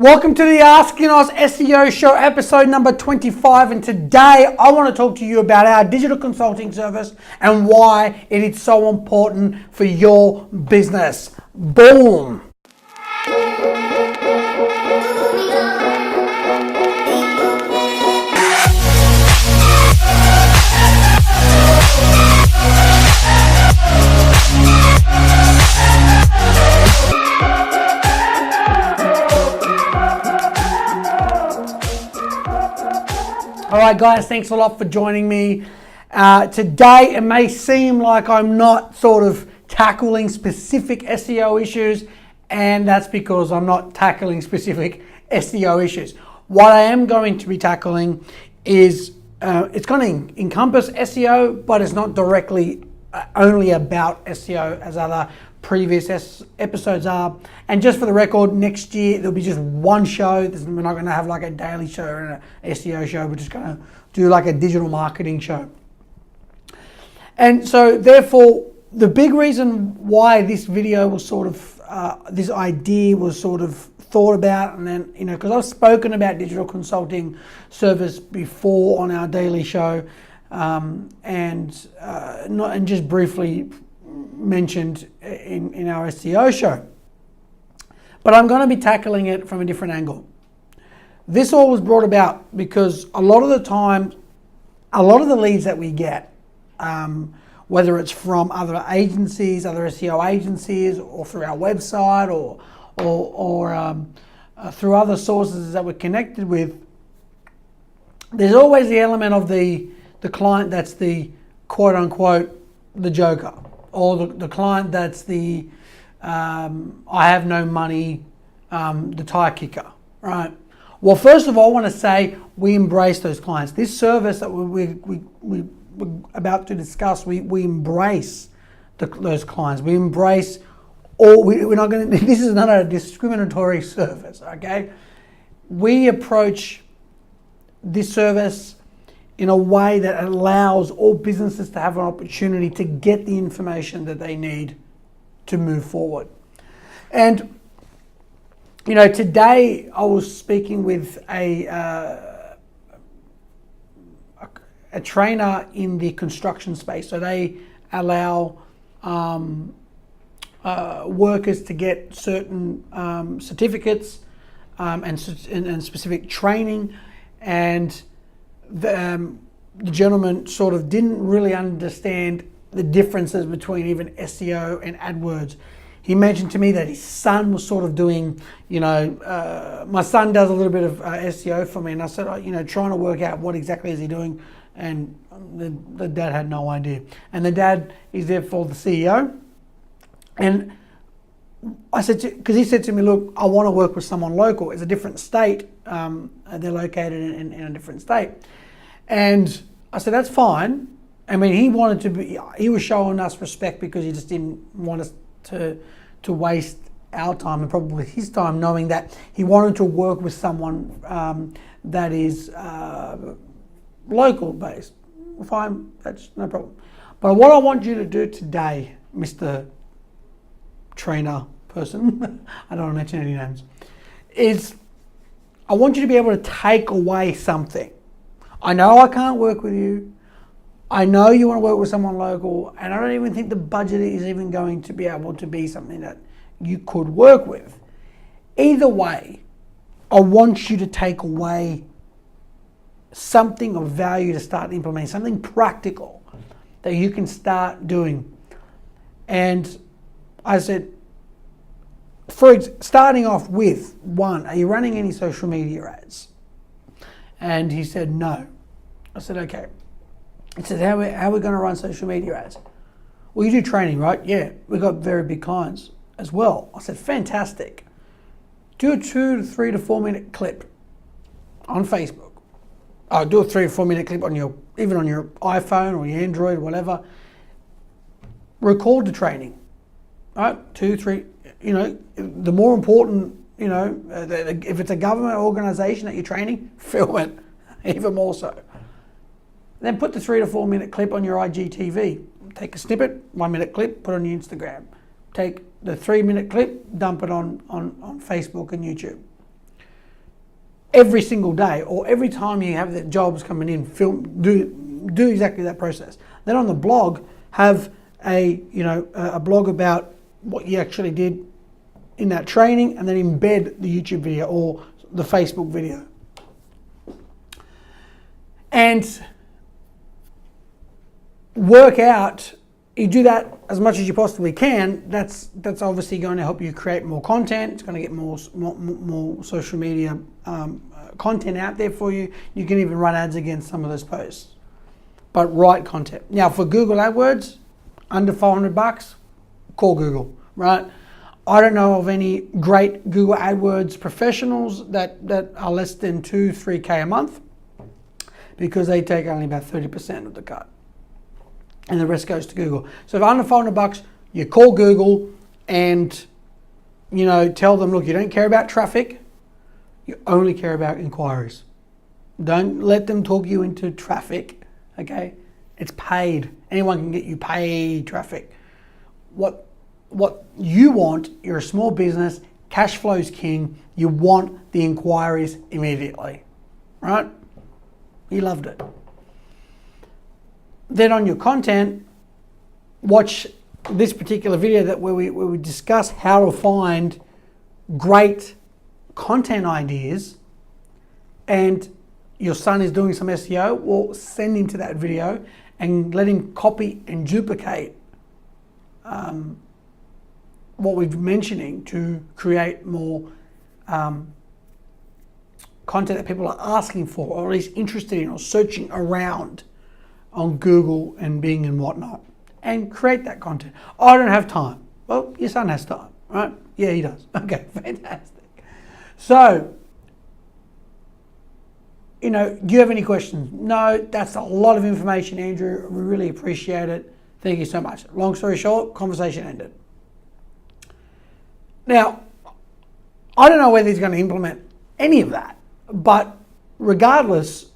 Welcome to the Asking Us SEO Show, episode number 25, and today I want to talk to you about our digital consulting service and why it is so important for your business. Boom! All right, guys, thanks a lot for joining me. Today, it may seem like I'm not sort of tackling specific SEO issues, and that's because I'm not tackling specific SEO issues. What I am going to be tackling is, it's going to encompass SEO, but it's not directly only about SEO as other previous episodes are. And just for the record, next year there'll be just one show. We're not going to have like a daily show and an SEO show. We're just going to do like a digital marketing show. And so therefore, the big reason why this video was sort of, this idea was sort of thought about, and then, because I've spoken about digital consulting service before on our daily show, and just briefly mentioned in our SEO show. But I'm going to be tackling it from a different angle. This all was brought about because a lot of the time, a lot of the leads that we get, whether it's from other agencies, other SEO agencies, or through our website, or through other sources that we're connected with, there's always the element of the client that's the quote unquote the joker, or the client that's the I have no money, the tire kicker, right? Well, first of all, I want to say we embrace those clients. This service that we're about to discuss, we embrace those clients. We embrace all. We're not going to. This is not a discriminatory service, okay? We approach this service in a way that allows all businesses to have an opportunity to get the information that they need to move forward. And today I was speaking with a trainer in the construction space. So they allow workers to get certain certificates and specific training, and the gentleman sort of didn't really understand the differences between even SEO and AdWords. He mentioned to me that his son was sort of doing, my son does a little bit of SEO for me, and I said, trying to work out what exactly is he doing, and the dad had no idea. And the dad is therefore the CEO, and I said, because he said to me, look, I want to work with someone local. It's a different state. They're located in a different state. And I said, that's fine. I mean, he was showing us respect because he just didn't want us to waste our time and probably his time, knowing that he wanted to work with someone that is local based. Fine, that's no problem. But what I want you to do today, Mr. Trainer person, I don't want to mention any names, is I want you to be able to take away something. I know I can't work with you. I know you want to work with someone local, and I don't even think the budget is even going to be able to be something that you could work with. Either way, I want you to take away something of value to start implementing, something practical that you can start doing. And I said, starting off with one, are you running any social media ads? And he said, no. I said, okay. He said, how are we going to run social media ads? Well, you do training, right? Yeah, we've got very big clients as well. I said, fantastic. Do a 2 to 3 to 4 minute clip on Facebook. Do a 3 to 4 minute clip on even on your iPhone or your Android or whatever. Record the training, right? 2, 3, the more important, if it's a government organization that you're training, film it, even more so. Then put the 3 to 4 minute clip on your IGTV. Take a snippet, 1 minute clip, put it on your Instagram. Take the 3 minute clip, dump it on Facebook and YouTube. every single day, or every time you have the jobs coming in, do exactly that process. Then on the blog, have a blog about what you actually did in that training, and then embed the YouTube video or the Facebook video. And work out, you do that as much as you possibly can. That's obviously going to help you create more content. It's going to get more social media content out there for you. You can even run ads against some of those posts. But write content. Now for Google AdWords, under $400, call Google, right? I don't know of any great Google AdWords professionals that are less than 2-3K a month, because they take only about 30% of the cut, and the rest goes to Google. So if under $400, you call Google and tell them, look, you don't care about traffic, you only care about inquiries. Don't let them talk you into traffic, okay? It's paid. Anyone can get you paid traffic. What you want, you're a small business, cash flow's king, you want the inquiries immediately, right? You loved it. Then on your content, watch this particular video where we discuss how to find great content ideas, and your son is doing some SEO, well, send him to that video and let him copy and duplicate what we've been mentioning to create more content that people are asking for, or at least interested in, or searching around on Google and Bing and whatnot, and create that content. I don't have time. Well, your son has time, right? Yeah, he does. Okay, fantastic. So, do you have any questions? No, that's a lot of information, Andrew. We really appreciate it. Thank you so much. Long story short, conversation ended. Now, I don't know whether he's going to implement any of that, but regardless,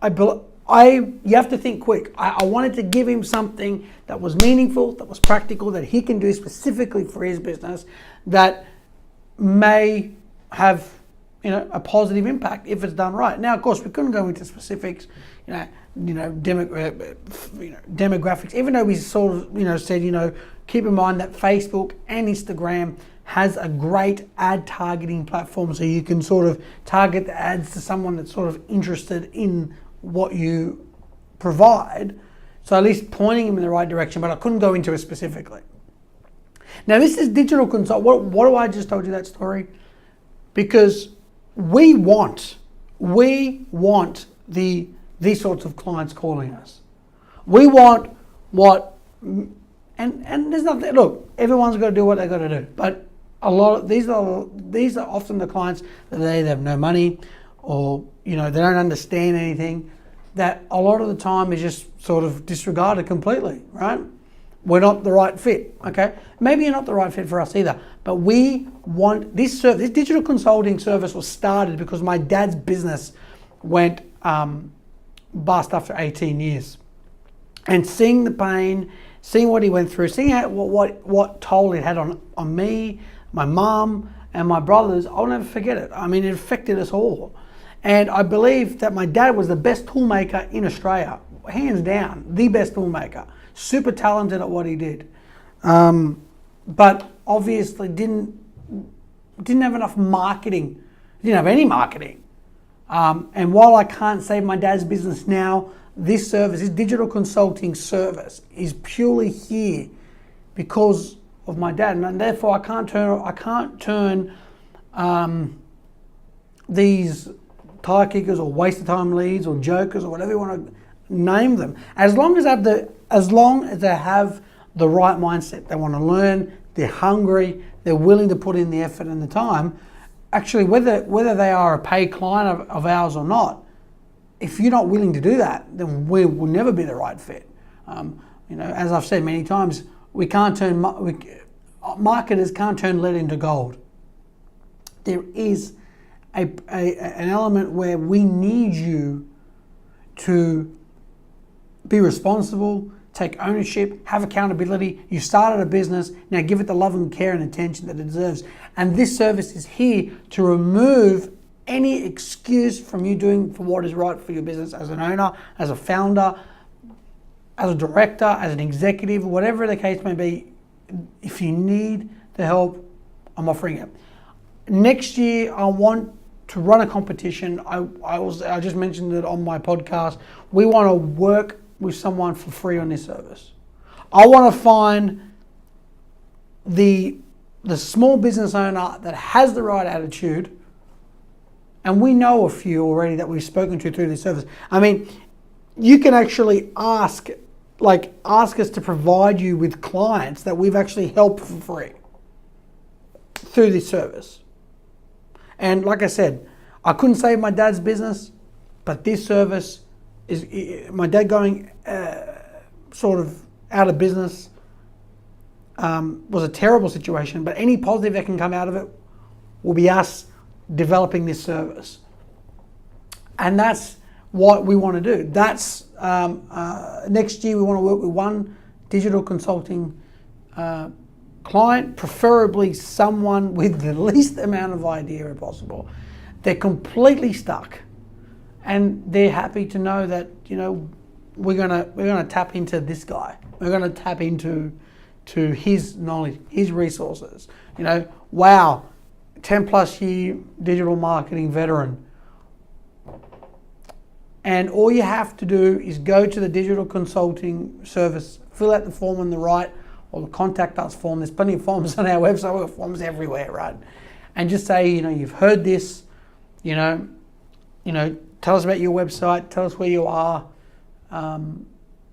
you have to think quick. I wanted to give him something that was meaningful, that was practical, that he can do specifically for his business, that may have a positive impact if it's done right. Now, of course, we couldn't go into specifics, demographics, even though we sort of said, keep in mind that Facebook and Instagram has a great ad targeting platform, so you can sort of target the ads to someone that's sort of interested in what you provide. So at least pointing them in the right direction, but I couldn't go into it specifically. Now this is digital consult. What do I just told you that story? Because we want these sorts of clients calling us. We want and there's nothing, look, everyone's got to do what they got to do, but a lot of these are often the clients that they have no money, or they don't understand anything, that a lot of the time is just sort of disregarded completely, right? We're not the right fit, okay? Maybe you're not the right fit for us either, but we want this service. This digital consulting service was started because my dad's business went bust after 18 years. And seeing the pain, seeing what he went through, seeing what toll it had on me, my mum, and my brothers, I'll never forget it. I mean, it affected us all. And I believe that my dad was the best toolmaker in Australia, hands down, the best toolmaker. Super talented at what he did, but obviously didn't have enough marketing. Didn't have any marketing. And while I can't save my dad's business now, this service, this digital consulting service, is purely here because of my dad, and therefore I can't turn these tire kickers or waste of time leads or jokers or whatever you want to name them. As long as they have the right mindset, they want to learn, they're hungry, they're willing to put in the effort and the time. Actually, whether they are a paid client of ours or not, if you're not willing to do that, then we will never be the right fit. As I've said many times, marketers can't turn lead into gold. There is an element where we need you to be responsible, take ownership, have accountability. You started a business, now give it the love and care and attention that it deserves. And this service is here to remove any excuse from you doing for what is right for your business as an owner, as a founder, as a director, as an executive, whatever the case may be. If you need the help, I'm offering it. Next year, I want to run a competition. I just mentioned it on my podcast. We want to work with someone for free on this service. I want to find the small business owner that has the right attitude, and we know a few already that we've spoken to through this service. I mean, you can actually ask us to provide you with clients that we've actually helped for free through this service. And like I said, I couldn't save my dad's business, but this service is my dad going sort of out of business. Was a terrible situation, but any positive that can come out of it will be us developing this service. And that's what we want to do. That's next year we want to work with one digital consulting client, preferably someone with the least amount of idea if possible. They're completely stuck, and they're happy to know that, you know, we're gonna tap into this guy. We're gonna tap into his knowledge, his resources. You know, wow, 10 plus year digital marketing veteran. And all you have to do is go to the digital consulting service, fill out the form on the right, or the contact us form. There's plenty of forms on our website. We've got forms everywhere, right? And just say, you know, you've heard this, you know, tell us about your website, tell us where you are. I'm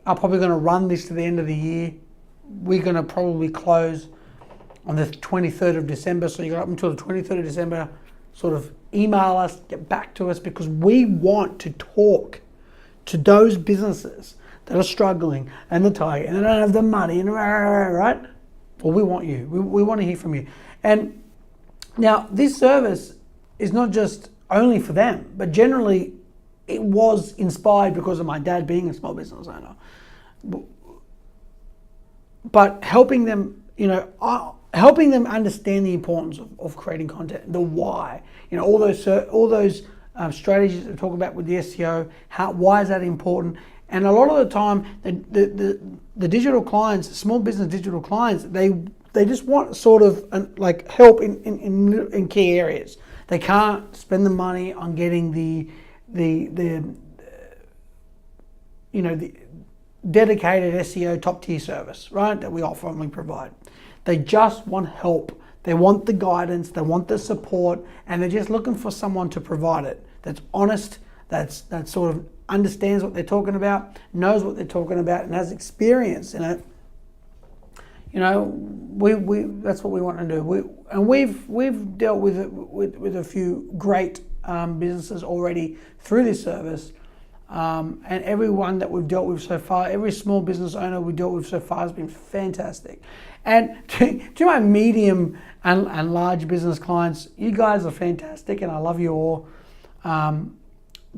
probably going to run this to the end of the year. We're going to probably close on the 23rd of December. So you got up until the 23rd of December, sort of email us, get back to us, because we want to talk to those businesses that are struggling and the tight and they don't have the money and right? Well, we want you. We want to hear from you. And now this service is not just only for them, but generally it was inspired because of my dad being a small business owner. But helping them, you know, helping them understand the importance of creating content, the why, you know, all those strategies that we talk about with the SEO. Why is that important? And a lot of the time, the digital clients, small business digital clients, they just want sort of like help in key areas. They can't spend the money on getting the dedicated SEO top tier service, right? That we offer and we provide. They just want help. They want the guidance. They want the support, and they're just looking for someone to provide it. That's honest. That sort of understands what they're talking about, knows what they're talking about, and has experience in it. You know, we that's what we want to do. We've dealt with it with a few great businesses already through this service. And everyone that we've dealt with so far, every small business owner we dealt with so far has been fantastic. And to my medium and large business clients, you guys are fantastic and I love you all.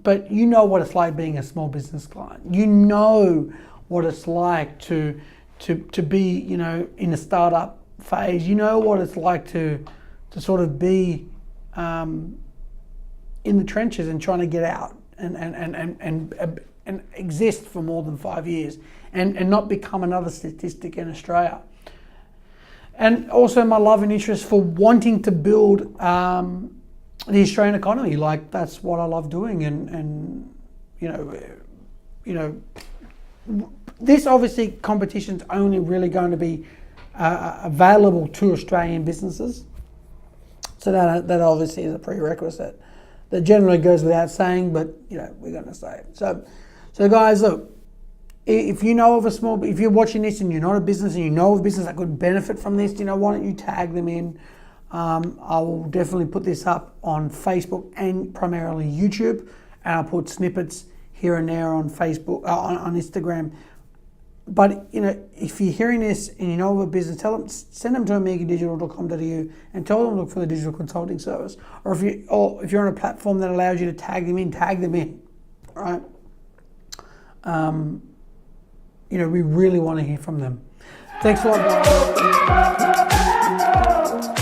But you know what it's like being a small business client. You know what it's like to be, you know, in a startup phase. You know what it's like to sort of be in the trenches and trying to get out and exist for more than 5 years and not become another statistic in Australia. And also my love and interest for wanting to build the Australian economy. Like, that's what I love doing. And you know, this obviously competition's only really going to be available to Australian businesses. So that obviously is a prerequisite. That generally goes without saying, but you know, we're going to say it. So guys, look, if you know of if you're watching this and you're not a business and you know of a business that could benefit from this, you know, why don't you tag them in? I will definitely put this up on Facebook and primarily YouTube, and I'll put snippets here and there on Facebook, on Instagram. But you know, if you're hearing this and you know of a business, send them to amigadigital.com.au and tell them to look for the digital consulting service. Or if you're on a platform that allows you to tag them in. All right. You know, we really want to hear from them. Thanks a lot, guys.